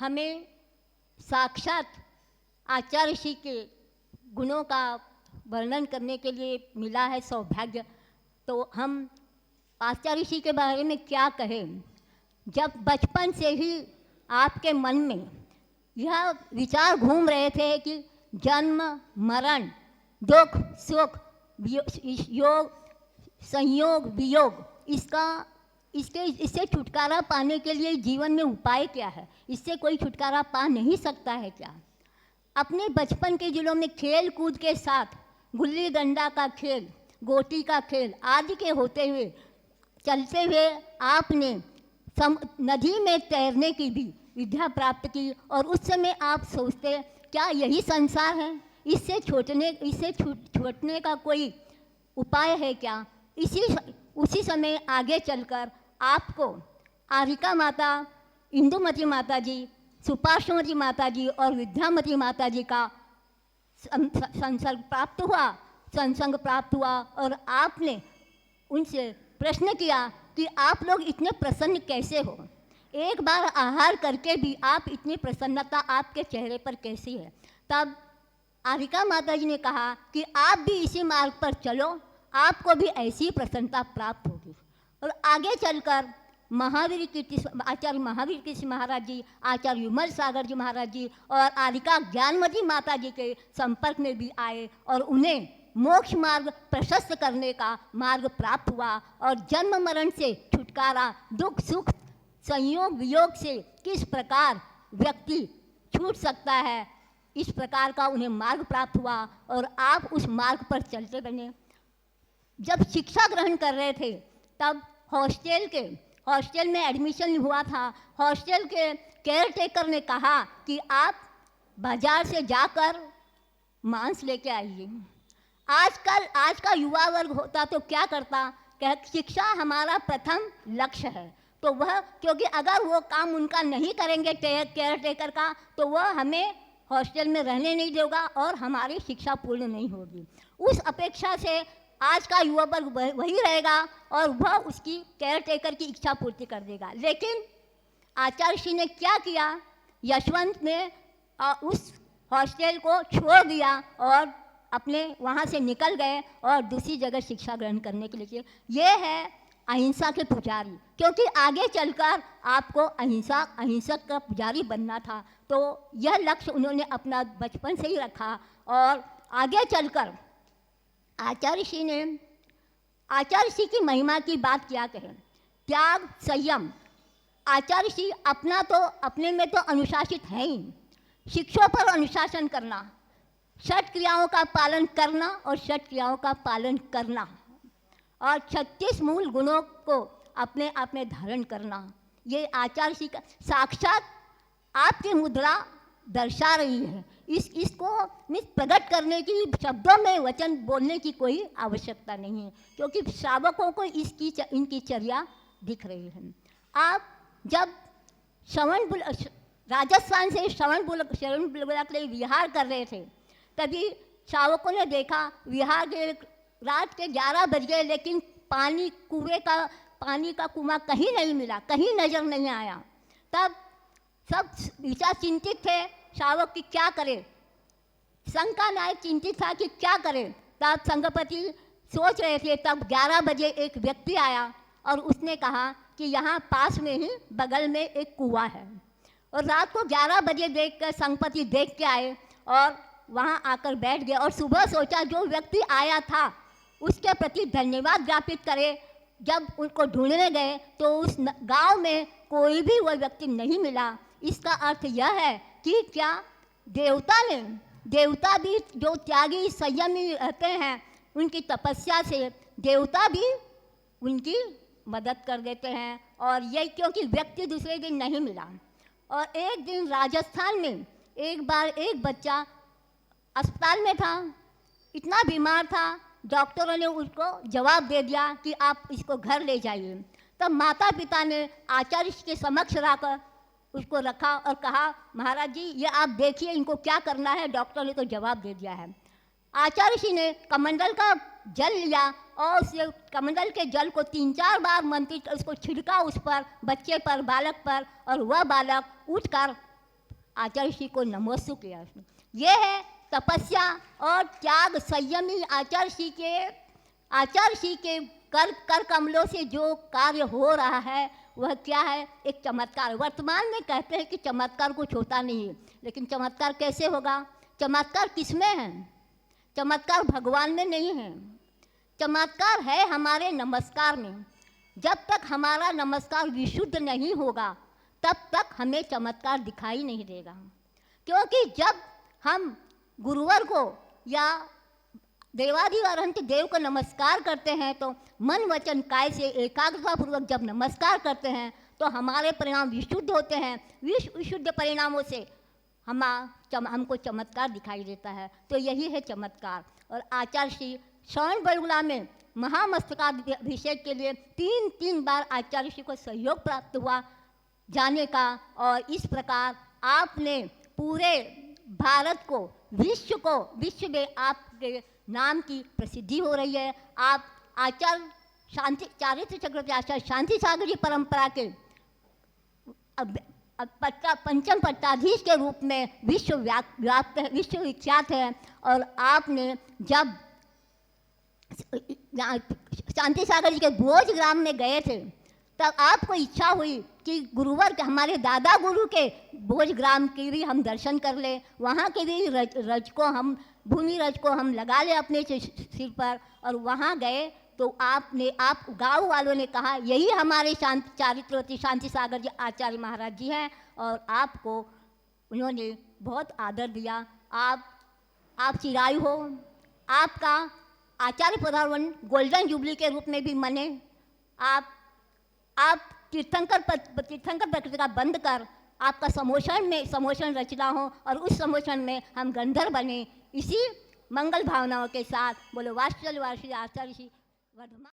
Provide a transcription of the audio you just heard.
हमें साक्षात आचार्य ऋषि के गुणों का वर्णन करने के लिए मिला है सौभाग्य। तो हम आचार्य ऋषि के बारे में क्या कहें। जब बचपन से ही आपके मन में यह विचार घूम रहे थे कि जन्म मरण दुख सुख योग संयोग वियोग इससे छुटकारा पाने के लिए जीवन में उपाय क्या है, इससे कोई छुटकारा पा नहीं सकता है क्या। अपने बचपन के दिनों में खेल कूद के साथ गुल्ली डंडा का खेल, गोटी का खेल आदि के होते हुए चलते हुए आपने नदी में तैरने की भी विद्या प्राप्त की। और उस समय आप सोचते क्या यही संसार है, इससे छूटने का कोई उपाय है क्या। उसी समय आगे चलकर आपको आरिका माता, इंदुमती माता जी, सुपार्श्वमती माता जी और विद्यामती माता जी का संसर्ग प्राप्त हुआ और आपने उनसे प्रश्न किया कि आप लोग इतने प्रसन्न कैसे हो, एक बार आहार करके भी आप इतनी प्रसन्नता आपके चेहरे पर कैसी है। तब आरिका माता जी ने कहा कि आप भी इसी मार्ग पर चलो, आपको भी ऐसी प्रसन्नता प्राप्त होगी। और आगे चलकर आचार्य महावीर कीर्ति महाराज जी, आचार्य विमल सागर जी महाराज जी और आरिका ज्ञानमती माता जी के संपर्क में भी आए और उन्हें मोक्ष मार्ग प्रशस्त करने का मार्ग प्राप्त हुआ। और जन्म मरण से छुटकारा, दुख सुख संयोग वियोग से किस प्रकार व्यक्ति छूट सकता है, इस प्रकार का उन्हें मार्ग प्राप्त हुआ और आप उस मार्ग पर चलते बने। जब शिक्षा ग्रहण कर रहे थे तब हॉस्टल में एडमिशन हुआ था। हॉस्टल के केयर टेकर ने कहा कि आप बाजार से जाकर मांस लेके आइए। आज का युवा वर्ग होता तो क्या करता, शिक्षा हमारा प्रथम लक्ष्य है, तो वह क्योंकि अगर वो काम उनका नहीं करेंगे केयर टेकर का तो वह हमें हॉस्टल में रहने नहीं देगा और हमारी शिक्षा पूर्ण नहीं होगी। उस अपेक्षा से आज का युवा वर्ग वही रहेगा और वह उसकी केयर टेकर की इच्छा पूर्ति कर देगा। लेकिन आचार्य श्री ने क्या किया, यशवंत ने उस हॉस्टल को छोड़ दिया और अपने वहाँ से निकल गए और दूसरी जगह शिक्षा ग्रहण करने के लिए। ये है अहिंसा के पुजारी, क्योंकि आगे चलकर आपको अहिंसक का पुजारी बनना था। तो यह लक्ष्य उन्होंने अपना बचपन से ही रखा और आगे चलकर आचार्य श्री की महिमा की बात क्या कहें। त्याग संयम, आचार्य श्री अपने में तो अनुशासित है ही, शिक्षों पर अनुशासन करना, षट क्रियाओं का पालन करना और षट क्रियाओं का पालन करना और 36 मूल गुणों को अपने आप में धारण करना, ये आचार्य श्री का साक्षात आपकी मुद्रा दर्शा रही है। इसको प्रकट करने की शब्दों में वचन बोलने की कोई आवश्यकता नहीं है, क्योंकि श्रावकों को इनकी चर्या दिख रही है। आप जब राजस्थान से श्रवण बेलगोला के लिए विहार कर रहे थे तभी श्रावकों ने देखा विहार के रात के 11 बज गए लेकिन पानी का कुआं कहीं नहीं मिला, कहीं नजर नहीं आया। तब सब विचार चिंतित थे श्रावक की क्या करे। संघ का नायक चिंतित था कि क्या करे। तब संघपति सोच रहे थे, तब 11 बजे एक व्यक्ति आया और उसने कहा कि यहाँ पास में ही बगल में एक कुआं है। और रात को 11 बजे देखकर संघपति देख के आए और वहाँ आकर बैठ गए और सुबह सोचा जो व्यक्ति आया था उसके प्रति धन्यवाद ज्ञापित करे। जब उनको ढूंढने गए तो उस गांव में कोई भी वह व्यक्ति नहीं मिला। इसका अर्थ यह है कि क्या देवता भी जो त्यागी संयमी रहते हैं उनकी तपस्या से देवता भी उनकी मदद कर देते हैं। और ये क्योंकि व्यक्ति दूसरे दिन नहीं मिला। और एक दिन राजस्थान में एक बार एक बच्चा अस्पताल में था, इतना बीमार था, डॉक्टरों ने उसको जवाब दे दिया कि आप इसको घर ले जाइए। तब माता पिता ने आचार्य के समक्ष रखकर उसको रखा और कहा महाराज जी ये आप देखिए इनको क्या करना है, डॉक्टर ने तो जवाब दे दिया है। आचार्य श्री ने कमंडल का जल लिया और उस कमंडल के जल को 3-4 बार मंत्रित उसको छिड़का उस पर, बच्चे पर, बालक पर, और वह बालक उठकर आचार्य ऋषि को नमोस्तु किया उसने। ये है तपस्या और त्याग संयमी आचार्य ऋषि के कर कमलों से जो कार्य हो रहा है वह क्या है, एक चमत्कार। वर्तमान में कहते हैं कि चमत्कार कुछ होता नहीं है, लेकिन चमत्कार कैसे होगा? चमत्कार किस में है? चमत्कार भगवान में नहीं है, चमत्कार है हमारे नमस्कार में। जब तक हमारा नमस्कार विशुद्ध नहीं होगा तब तक हमें चमत्कार दिखाई नहीं देगा। क्योंकि जब हम गुरुवर को या देवाधिवरंत देव को नमस्कार करते हैं तो मन वचन काय से एकाग्रतापूर्वक जब नमस्कार करते हैं तो हमारे परिणाम विशुद्ध होते हैं। विशुद्ध परिणामों से हमको चमत्कार दिखाई देता है। तो यही है चमत्कार। और आचार्य श्री श्रवण बेलगुला में महामस्तकाभिषेक के लिए 3 बार आचार्य श्री को सहयोग प्राप्त हुआ जाने का। और इस प्रकार आपने पूरे भारत को, विश्व में आपके नाम की प्रसिद्धि हो रही है। आप आचार्य चारित्र चक्रवर्ती आचार्य शांति सागर जी परंपरा के पंचम पट्टाधीश के रूप में विश्वविख्यात है। और आपने जब शांति सागर जी के भोज ग्राम में गए थे तब आपको इच्छा हुई कि गुरुवर के, हमारे दादा गुरु के भोज ग्राम के भी हम दर्शन कर ले, वहाँ के भी भूमि रज को हम लगा ले अपने सिर पर। और वहाँ गए तो आप गाँव वालों ने कहा यही हमारे चारित्रवती शांति सागर जी आचार्य महाराज जी हैं। और आपको उन्होंने बहुत आदर दिया। आप चिरायु हो। आपका आचार्य पदार्पण गोल्डन जुबली के रूप में भी मने। आप तीर्थंकर प्रकृति का बंद कर आपका समोषण रचना हो और उस समोषण में हम गंधर्व बने। इसी मंगल भावनाओं के साथ बोलो वात्सल वार्षिक आचार्य वर्धमान।